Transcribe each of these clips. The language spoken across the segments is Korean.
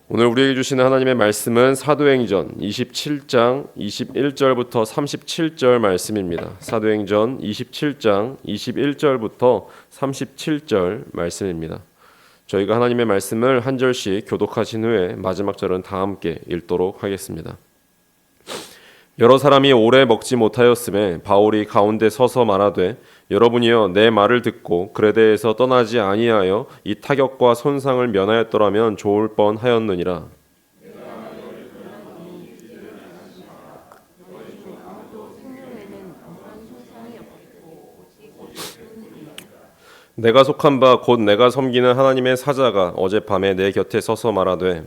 오늘 우리에게 주시는 하나님의 말씀은 사도행전 27장 21절부터 37절 말씀입니다. 사도행전 27장 21절부터 37절 말씀입니다. 저희가 하나님의 말씀을 한 절씩 교독하신 후에 마지막 절은 다 함께 읽도록 하겠습니다. 여러 사람이 오래 먹지 못하였음에 바울이 가운데 서서 말하되 여러분이여 내 말을 듣고 그레데에서 떠나지 아니하여 이 타격과 손상을 면하였더라면 좋을 뻔하였느니라. 내가 속한 바 곧 내가 섬기는 하나님의 사자가 어젯밤에 내 곁에 서서 말하되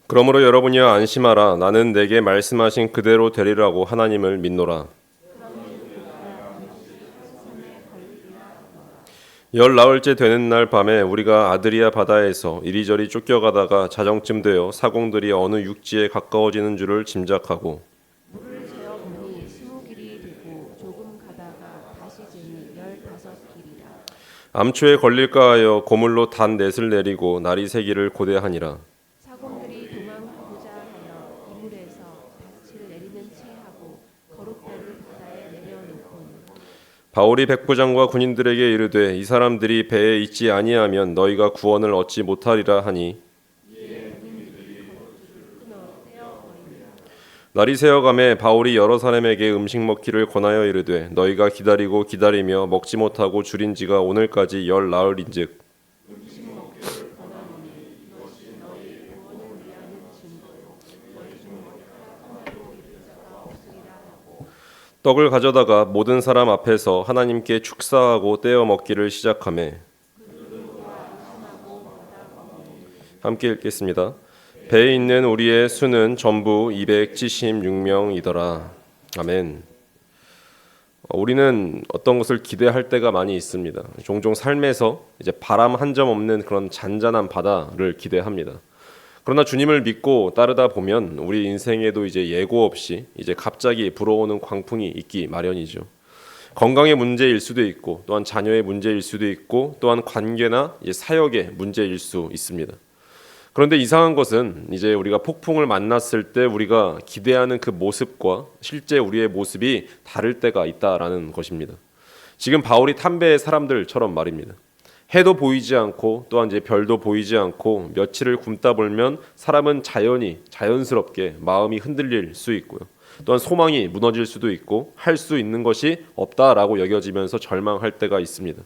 그러므로 여러분이여 안심하라. 나는 내게 말씀하신 그대로 되리라고 하나님을 믿노라. 열 나흘째 되는 날 밤에 우리가 아드리아 바다에서 이리저리 쫓겨가다가 자정쯤 되어 사공들이 어느 육지에 가까워지는 줄을 짐작하고 물을 재어 보니 20길이 되고 조금 가다가 다시 재니 15길이라. 암초에 걸릴까 하여 고물로 단 넷을 내리고 날이 새기를 고대하니라. 사공들이 도망하고자 하여 이물에서 닻을 내리는 채 하고 거룻배를 바다에 내려놓고 바울이 백부장과 군인들에게 이르되 이 사람들이 배에 있지 아니하면 너희가 구원을 얻지 못하리라 하니 날이 새어가매 바울이 여러 사람에게 음식 먹기를 권하여 이르되 너희가 기다리고 기다리며 먹지 못하고 줄인 지가 오늘까지 열 나흘인즉 떡을 가져다가 모든 사람 앞에서 하나님께 축사하고 떼어 먹기를 시작하매 함께 읽겠습니다. 배에 있는 우리의 수는 전부 276명이더라. 아멘. 우리는 어떤 것을 기대할 때가 많이 있습니다. 종종 삶에서 이제 바람 한 점 없는 그런 잔잔한 바다를 기대합니다. 그러나 주님을 믿고 따르다 보면 우리 인생에도 이제 예고 없이 이제 갑자기 불어오는 광풍이 있기 마련이죠. 건강의 문제일 수도 있고 또한 자녀의 문제일 수도 있고 또한 관계나 이제 사역의 문제일 수 있습니다. 그런데 이상한 것은 이제 우리가 폭풍을 만났을 때 우리가 기대하는 그 모습과 실제 우리의 모습이 다를 때가 있다라는 것입니다. 지금 바울이 탄 배의 사람들처럼 말입니다. 해도 보이지 않고 또한 이제 별도 보이지 않고 며칠을 굶다 보면 사람은 자연스럽게 마음이 흔들릴 수 있고요. 또한 소망이 무너질 수도 있고 할 수 있는 것이 없다라고 여겨지면서 절망할 때가 있습니다.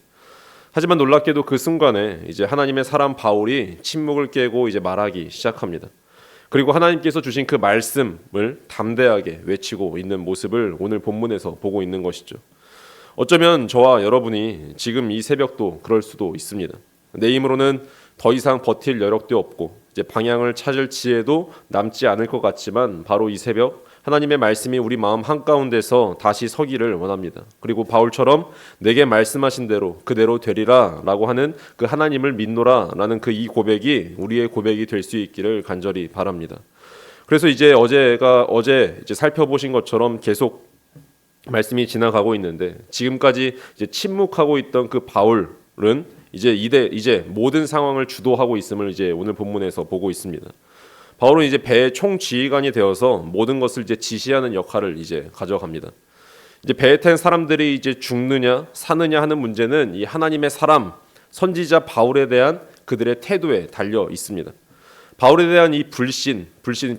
하지만 놀랍게도 그 순간에 이제 하나님의 사람 바울이 침묵을 깨고 이제 말하기 시작합니다. 그리고 하나님께서 주신 그 말씀을 담대하게 외치고 있는 모습을 오늘 본문에서 보고 있는 것이죠. 어쩌면 저와 여러분이 지금 이 새벽도 그럴 수도 있습니다. 내 힘으로는 더 이상 버틸 여력도 없고 이제 방향을 찾을 지혜도 남지 않을 것 같지만 바로 이 새벽 하나님의 말씀이 우리 마음 한가운데서 다시 서기를 원합니다. 그리고 바울처럼 내게 말씀하신 대로 그대로 되리라 라고 하는 그 하나님을 믿노라 라는 그 이 고백이 우리의 고백이 될 수 있기를 간절히 바랍니다. 그래서 이제 어제 이제 살펴보신 것처럼 계속 말씀이 지나가고 있는데 지금까지 이제 침묵하고 있던 그 바울은 이제 모든 상황을 주도하고 있음을 이제 오늘 본문에서 보고 있습니다. 바울은 이제 배의 총지휘관이 되어서 모든 것을 이제 지시하는 역할을 이제 가져갑니다. 이제 배에 탄 사람들이 이제 죽느냐 사느냐 하는 문제는 이 하나님의 사람 선지자 바울에 대한 그들의 태도에 달려 있습니다. 바울에 대한 이 불신,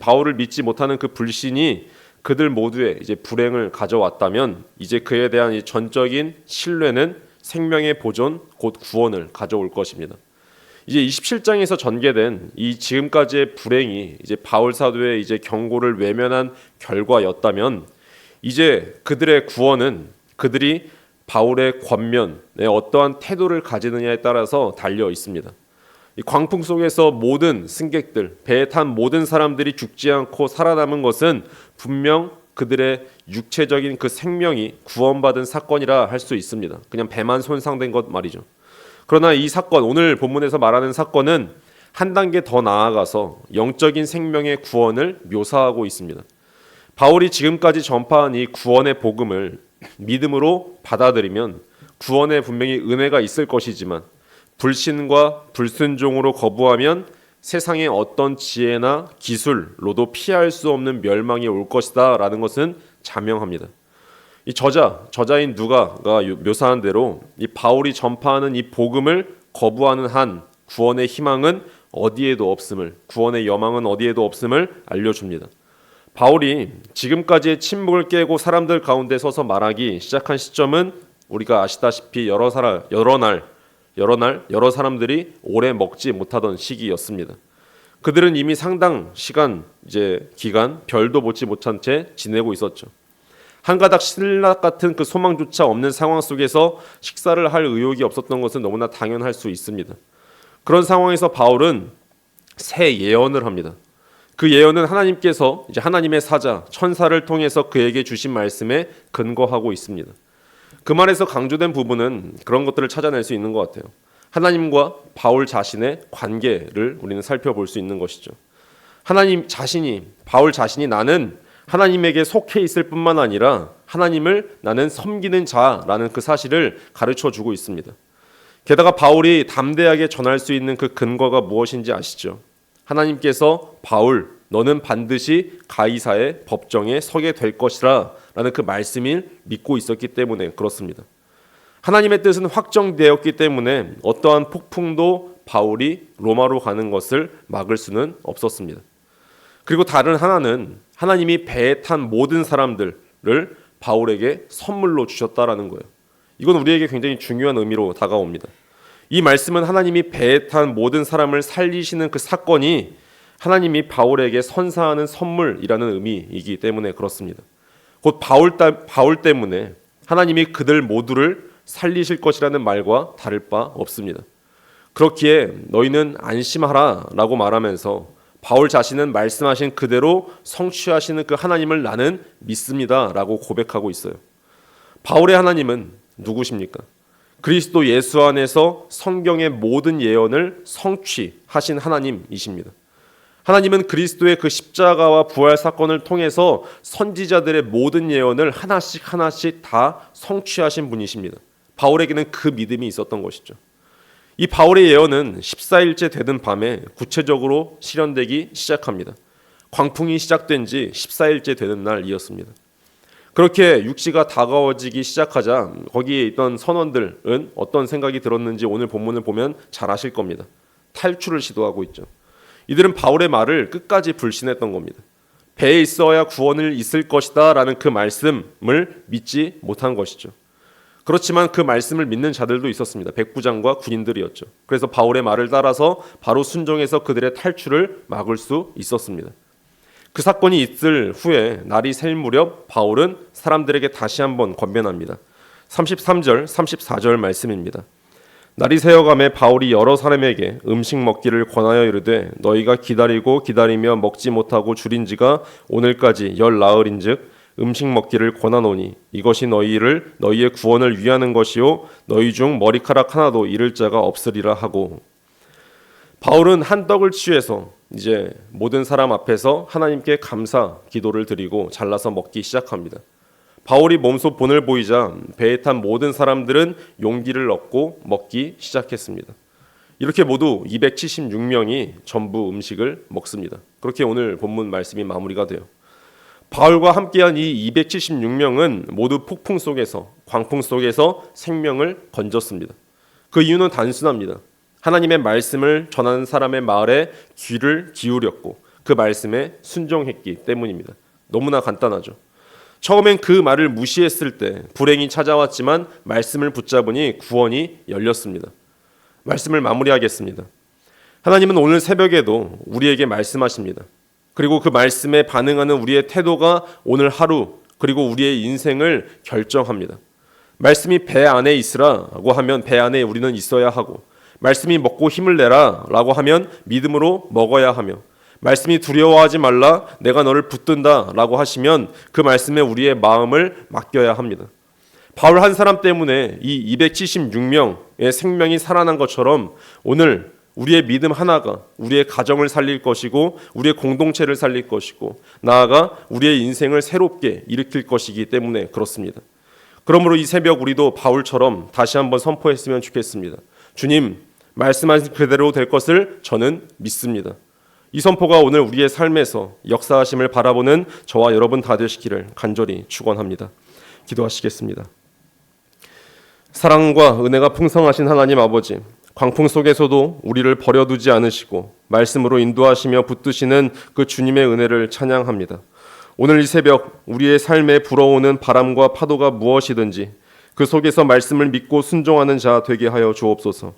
바울을 믿지 못하는 그 불신이 그들 모두의 이제 불행을 가져왔다면 이제 그에 대한 이 전적인 신뢰는 생명의 보존 곧 구원을 가져올 것입니다. 이제 27장에서 전개된 이 지금까지의 불행이 이제 바울 사도의 이제 경고를 외면한 결과였다면 이제 그들의 구원은 그들이 바울의 권면에 어떠한 태도를 가지느냐에 따라서 달려 있습니다. 이 광풍 속에서 모든 승객들, 배에 탄 모든 사람들이 죽지 않고 살아남은 것은 분명 그들의 육체적인 그 생명이 구원받은 사건이라 할 수 있습니다. 그냥 배만 손상된 것 말이죠. 그러나 이 사건, 오늘 본문에서 말하는 사건은 한 단계 더 나아가서 영적인 생명의 구원을 묘사하고 있습니다. 바울이 지금까지 전파한 이 구원의 복음을 믿음으로 받아들이면 구원에 분명히 은혜가 있을 것이지만 불신과 불순종으로 거부하면 세상의 어떤 지혜나 기술로도 피할 수 없는 멸망이 올 것이다 라는 것은 자명합니다. 이 저자인 누가가 묘사한 대로 이 바울이 전파하는 이 복음을 거부하는 한 구원의 희망은 어디에도 없음을, 구원의 여망은 어디에도 없음을 알려줍니다. 바울이 지금까지의 침묵을 깨고 사람들 가운데 서서 말하기 시작한 시점은 우리가 아시다시피 여러 사람들이 오래 먹지 못하던 시기였습니다. 그들은 이미 상당 시간 기간 별도 보지 못한 채 지내고 있었죠. 한 가닥 신락 같은 그 소망조차 없는 상황 속에서 식사를 할 의욕이 없었던 것은 너무나 당연할 수 있습니다. 그런 상황에서 바울은 새 예언을 합니다. 그 예언은 하나님께서 하나님의 사자 천사를 통해서 그에게 주신 말씀에 근거하고 있습니다. 그 말에서 강조된 부분은 그런 것들을 찾아낼 수 있는 것 같아요. 하나님과 바울 자신의 관계를 우리는 살펴볼 수 있는 것이죠. 바울 자신이 나는 하나님에게 속해 있을 뿐만 아니라 하나님을 나는 섬기는 자라는 그 사실을 가르쳐주고 있습니다. 게다가 바울이 담대하게 전할 수 있는 그 근거가 무엇인지 아시죠? 하나님께서 바울 너는 반드시 가이사의 법정에 서게 될 것이라 라는 그 말씀을 믿고 있었기 때문에 그렇습니다. 하나님의 뜻은 확정되었기 때문에 어떠한 폭풍도 바울이 로마로 가는 것을 막을 수는 없었습니다. 그리고 다른 하나는 하나님이 배에 탄 모든 사람들을 바울에게 선물로 주셨다라는 거예요. 이건 우리에게 굉장히 중요한 의미로 다가옵니다. 이 말씀은 하나님이 배에 탄 모든 사람을 살리시는 그 사건이 하나님이 바울에게 선사하는 선물이라는 의미이기 때문에 그렇습니다. 곧 바울 때문에 하나님이 그들 모두를 살리실 것이라는 말과 다를 바 없습니다. 그렇기에 너희는 안심하라 라고 말하면서 바울 자신은 말씀하신 그대로 성취하시는 그 하나님을 나는 믿습니다 라고 고백하고 있어요. 바울의 하나님은 누구십니까? 그리스도 예수 안에서 성경의 모든 예언을 성취하신 하나님이십니다. 하나님은 그리스도의 그 십자가와 부활 사건을 통해서 선지자들의 모든 예언을 하나씩 다 성취하신 분이십니다. 바울에게는 그 믿음이 있었던 것이죠. 이 바울의 예언은 14일째 되는 밤에 구체적으로 실현되기 시작합니다. 광풍이 시작된 지 14일째 되는 날이었습니다. 그렇게 육시가 다가워지기 시작하자 거기에 있던 선원들은 어떤 생각이 들었는지 오늘 본문을 보면 잘 아실 겁니다. 탈출을 시도하고 있죠. 이들은 바울의 말을 끝까지 불신했던 겁니다. 배에 있어야 구원을 있을 것이다 라는 그 말씀을 믿지 못한 것이죠. 그렇지만 그 말씀을 믿는 자들도 있었습니다. 백부장과 군인들이었죠. 그래서 바울의 말을 따라서 바로 순종해서 그들의 탈출을 막을 수 있었습니다. 그 사건이 있을 후에 날이 셀 무렵 바울은 사람들에게 다시 한번 권면합니다. 33절, 34절 말씀입니다. 날이 새어가매 바울이 여러 사람에게 음식 먹기를 권하여 이르되 너희가 기다리며 먹지 못하고 줄인 지가 오늘까지 열 나흘인즉 음식 먹기를 권하노니 이것이 너희의 구원을 위하는 것이요 너희 중 머리카락 하나도 잃을 자가 없으리라 하고 바울은 한 떡을 취해서 모든 사람 앞에서 하나님께 감사 기도를 드리고 잘라서 먹기 시작합니다. 바울이 몸소 본을 보이자 배에 탄 모든 사람들은 용기를 얻고 먹기 시작했습니다. 이렇게 모두 276명이 전부 음식을 먹습니다. 그렇게 오늘 본문 말씀이 마무리가 돼요. 바울과 함께한 이 276명은 모두 폭풍 속에서 광풍 속에서 생명을 건졌습니다. 그 이유는 단순합니다. 하나님의 말씀을 전하는 사람의 말에 귀를 기울였고 그 말씀에 순종했기 때문입니다. 너무나 간단하죠. 처음엔 그 말을 무시했을 때 불행이 찾아왔지만 말씀을 붙잡으니 구원이 열렸습니다. 말씀을 마무리하겠습니다. 하나님은 오늘 새벽에도 우리에게 말씀하십니다. 그리고 그 말씀에 반응하는 우리의 태도가 오늘 하루 그리고 우리의 인생을 결정합니다. 말씀이 배 안에 있으라고 하면 배 안에 우리는 있어야 하고 말씀이 먹고 힘을 내라라고 하면 믿음으로 먹어야 하며 말씀이 두려워하지 말라 내가 너를 붙든다라고 하시면 그 말씀에 우리의 마음을 맡겨야 합니다. 바울 한 사람 때문에 이 276명의 생명이 살아난 것처럼 오늘 우리의 믿음 하나가 우리의 가정을 살릴 것이고 우리의 공동체를 살릴 것이고 나아가 우리의 인생을 새롭게 일으킬 것이기 때문에 그렇습니다. 그러므로 이 새벽 우리도 바울처럼 다시 한번 선포했으면 좋겠습니다. 주님, 말씀하신 그대로 될 것을 저는 믿습니다. 이 선포가 오늘 우리의 삶에서 역사하심을 바라보는 저와 여러분 다 되시기를 간절히 축원합니다. 기도하시겠습니다. 사랑과 은혜가 풍성하신 하나님 아버지, 광풍 속에서도 우리를 버려두지 않으시고 말씀으로 인도하시며 붙드시는 그 주님의 은혜를 찬양합니다. 오늘 이 새벽 우리의 삶에 불어오는 바람과 파도가 무엇이든지 그 속에서 말씀을 믿고 순종하는 자 되게 하여 주옵소서.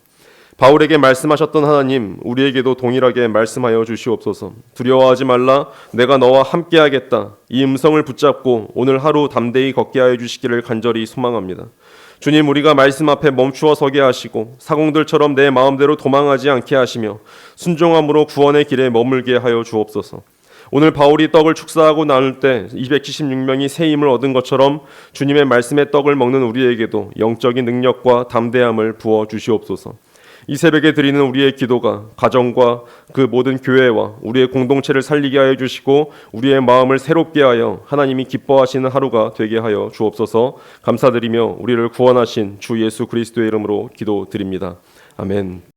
바울에게 말씀하셨던 하나님, 우리에게도 동일하게 말씀하여 주시옵소서. 두려워하지 말라, 내가 너와 함께하겠다. 이 음성을 붙잡고 오늘 하루 담대히 걷게 하여 주시기를 간절히 소망합니다. 주님, 우리가 말씀 앞에 멈추어 서게 하시고 사공들처럼 내 마음대로 도망하지 않게 하시며 순종함으로 구원의 길에 머물게 하여 주옵소서. 오늘 바울이 떡을 축사하고 나눌 때 276명이 새 힘을 얻은 것처럼 주님의 말씀의 떡을 먹는 우리에게도 영적인 능력과 담대함을 부어 주시옵소서. 이 새벽에 드리는 우리의 기도가 가정과 그 모든 교회와 우리의 공동체를 살리게 하여 주시고 우리의 마음을 새롭게 하여 하나님이 기뻐하시는 하루가 되게 하여 주옵소서. 감사드리며 우리를 구원하신 주 예수 그리스도의 이름으로 기도드립니다. 아멘.